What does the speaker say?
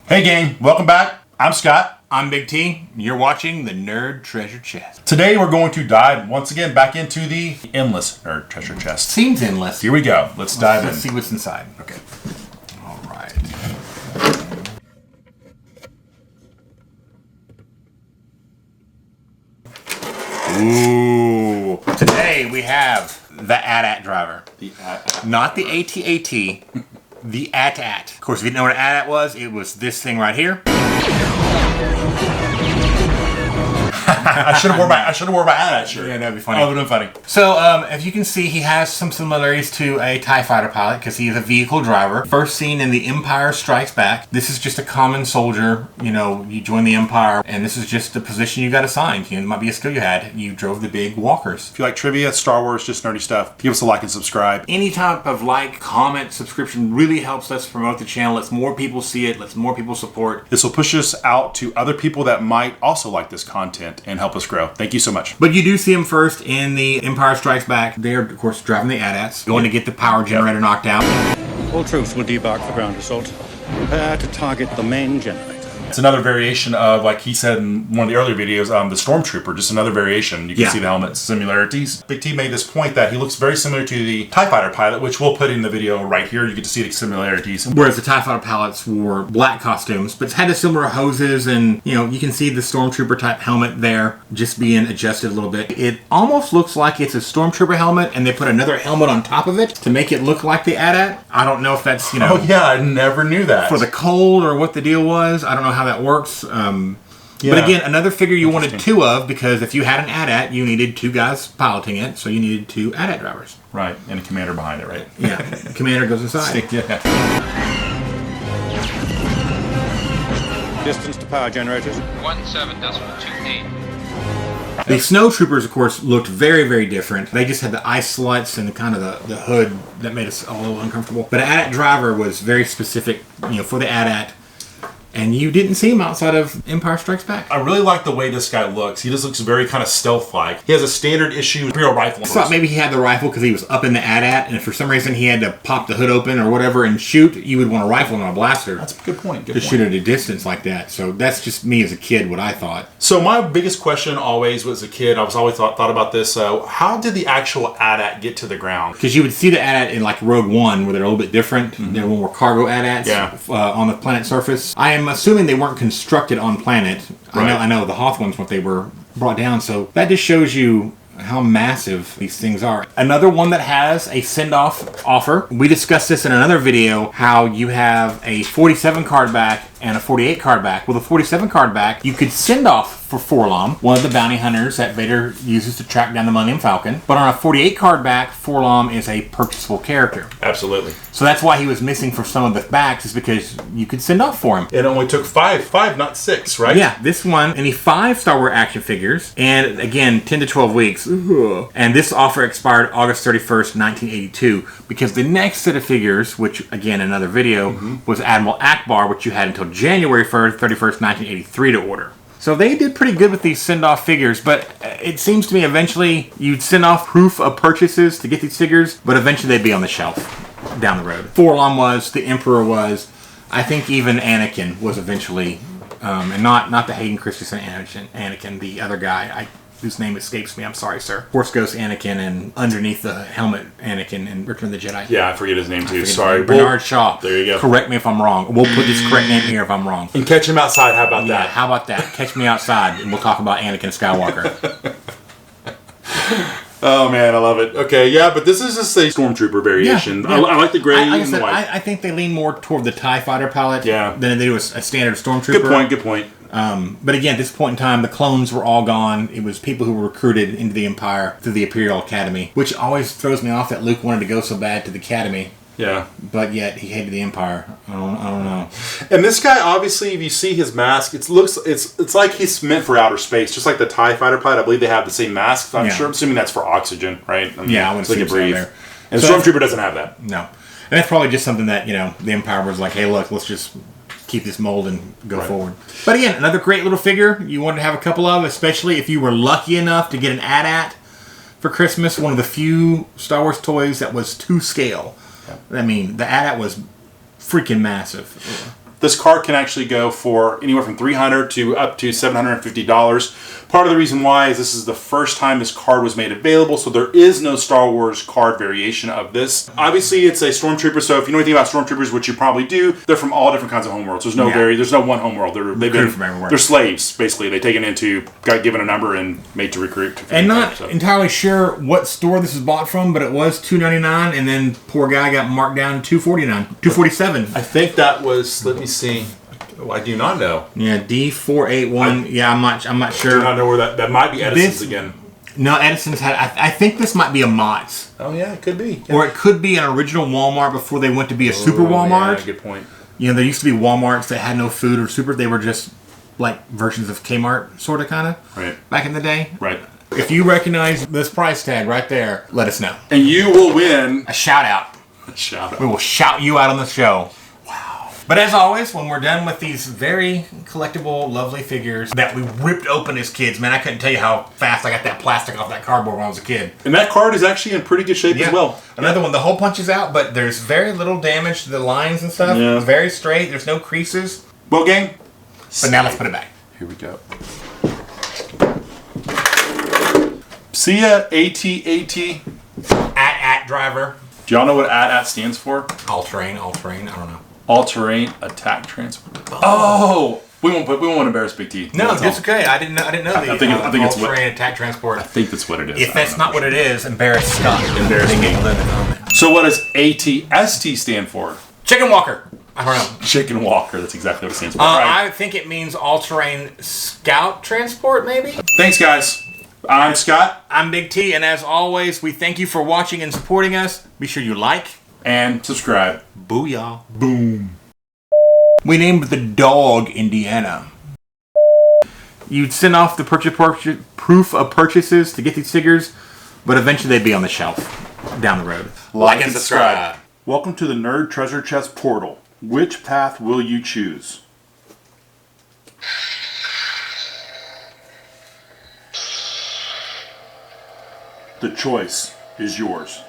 Hey gang, welcome back. I'm Scott. I'm Big T. You're watching the Nerd Treasure Chest. Today we're going to dive once again back into the endless Nerd Treasure Chest. Seems endless. Here we go. Let's dive in. Let's see what's inside. Okay. All right. Ooh. Today we have the AT-AT driver. The AT-AT. Not the AT-AT. The AT-AT. Of course, if you didn't know what an AT-AT was, it was this thing right here. I should have wore my AT-AT shirt. Yeah, that'd be funny. That would have been funny. So, as you can see, he has some similarities to a TIE fighter pilot because he is a vehicle driver. First seen in The Empire Strikes Back. This is just a common soldier. You know, you join the Empire, and this is just the position you got assigned. You know, it might be a skill you had. You drove the big walkers. If you like trivia, Star Wars, just nerdy stuff, give us a like and subscribe. Any type of like, comment, subscription really helps us promote the channel. Lets more people see it. Lets more people support. This will push us out to other people that might also like this content and help us grow. Thank you so much. But you do see him first in The Empire Strikes Back. They're, of course, driving the AT-ATs, going to get the power generator knocked out. All troops will debark for ground assault. Prepare to target the main generator. It's another variation of, like he said in one of the earlier videos, the Stormtrooper, just another variation. You can see the helmet similarities. Big T made this point that he looks very similar to the TIE Fighter pilot, which we'll put in the video right here. You get to see the similarities. Whereas the TIE Fighter pilots wore black costumes, but had the similar hoses, and, you know, you can see the Stormtrooper type helmet there just being adjusted a little bit. It almost looks like it's a Stormtrooper helmet, and they put another helmet on top of it to make it look like the AT-AT. I don't know if that's, you know... Oh, yeah, I never knew that. For the cold or what the deal was. I don't know how that works. But again, another figure you wanted two of, because if you had an AT-AT, you needed two guys piloting it, so you needed two AT-AT drivers. Right, and a commander behind it, right? Yeah, the commander goes inside. Yeah. Distance to power generators. 17.28. The snow troopers, of course, looked very, very different. They just had the ice sluts and kind of the hood that made us all a little uncomfortable. But an AT-AT driver was very specific, you know, for the AT-AT. And you didn't see him outside of Empire Strikes Back. I really like the way this guy looks. He just looks very kind of stealth-like. He has a standard issue Imperial rifle. I thought maybe he had the rifle because he was up in the AT-AT, and if for some reason he had to pop the hood open or whatever and shoot, you would want a rifle and a blaster. That's a good point. To shoot at a distance like that. So that's just me as a kid, what I thought. So my biggest question always was, as a kid, I was always thought about this. How did the actual AT-AT get to the ground? Because you would see the AT-AT in like Rogue One, where they're a little bit different. They're more cargo AT-ATs on the planet surface. I am assuming they weren't constructed on planet. Right. I know the Hoth ones, what they were brought down. So that just shows you how massive these things are. Another one that has a send-off offer. We discussed this in another video, how you have a 47 card back and a 48 card back. With a 47 card back, you could send off for 4-LOM, one of the bounty hunters that Vader uses to track down the Millennium Falcon. But on a 48 card back, 4-LOM is a purchasable character. Absolutely. So that's why he was missing for some of the backs, is because you could send off for him. It only took five, not 6, right? Yeah, this one, any 5 Star Wars action figures, and again, 10 to 12 weeks. And this offer expired August 31st, 1982, because the next set of figures, which again, another video, was Admiral Akbar, which you had until January 31st, 1983 to order. So they did pretty good with these send-off figures, but it seems to me eventually you'd send off proof of purchases to get these figures, but eventually they'd be on the shelf down the road. 4-LOM was, the Emperor was, I think even Anakin was eventually, and not the Hayden Christensen Anakin, the other guy, whose name escapes me. I'm sorry, sir. Force Ghost Anakin, and underneath the helmet Anakin in Return of the Jedi. Yeah, I forget his name too. Sorry. Bernard Shaw. There you go. Correct me if I'm wrong. We'll put this correct name here if I'm wrong. And catch him outside. How about Yeah, that? how about that? Catch me outside and we'll talk about Anakin Skywalker. Oh man, I love it. Okay, yeah, but this is just a Stormtrooper variation. Yeah. I like the gray like I and said, the white. I think they lean more toward the TIE Fighter palette than they do a standard Stormtrooper. Good point. But again, at this point in time, the clones were all gone. It was people who were recruited into the Empire through the Imperial Academy, which always throws me off that Luke wanted to go so bad to the Academy. Yeah. But yet he hated the Empire. I don't know. And this guy, obviously, if you see his mask, it's like he's meant for outer space, just like the TIE Fighter pilot. I believe they have the same mask. I'm assuming that's for oxygen, right? I mean, I would so they can breathe. there. And so Stormtrooper doesn't have that. No. And that's probably just something that, the Empire was like, hey, look, let's just keep this mold and go forward. But again, another great little figure you wanted to have a couple of, especially if you were lucky enough to get an AT-AT for Christmas. One of the few Star Wars toys that was to scale. I mean, the AT-AT was freaking massive. This card can actually go for anywhere from $300 to up to $750. Part of the reason why is this is the first time this card was made available, so there is no Star Wars card variation of this. Obviously, it's a Stormtrooper, so if you know anything about Stormtroopers, which you probably do, they're from all different kinds of homeworlds. There's no one homeworld. They're slaves, basically. They taken into, got given a number and made to recruit. And not entirely sure what store this is bought from, but it was $2.99, and then poor guy got marked down to $2.49, $2.47. I think that was. Let me see. Oh, I do not know. Yeah, D481. Yeah, I'm not sure. I do not know where that might be Edison's again. No, Edison's had. I think this might be a Mott's. Oh yeah, it could be. Yeah. Or it could be an original Walmart before they went to be a super Walmart. Yeah, good point. You know, there used to be Walmarts that had no food or super. They were just like versions of Kmart, sort of, kind of. Right. Back in the day. Right. If you recognize this price tag right there, let us know. And you will win a shout out. A shout out. We will shout you out on the show. But as always, when we're done with these very collectible, lovely figures that we ripped open as kids, man, I couldn't tell you how fast I got that plastic off that cardboard when I was a kid. And that card is actually in pretty good shape as well. Another one, the hole punches out, but there's very little damage to the lines and stuff. Yeah. It's very straight. There's no creases. Well, gang. But now let's put it back. Here we go. See ya, AT-AT. At driver. Do y'all know what AT stands for? All-terrain, I don't know. All-terrain attack transport. Oh, we won't embarrass Big T. No, it's okay. I didn't know I think it's all-terrain attack transport. I think that's what it is. If that's not what it is, embarrass Scott. Embarrass me. So what does ATST stand for? Chicken Walker. I don't know. Chicken Walker. That's exactly what it stands for. Right. I think it means all-terrain scout transport, maybe. Thanks, guys. I'm Scott. I'm Big T, and as always, we thank you for watching and supporting us. Be sure you like and subscribe. Booyah. Boom. We named the dog Indiana. You'd send off the proof of purchases to get these figures, but eventually they'd be on the shelf down the road. Like and subscribe. Welcome to the Nerd Treasure Chest portal. Which path will you choose? The choice is yours.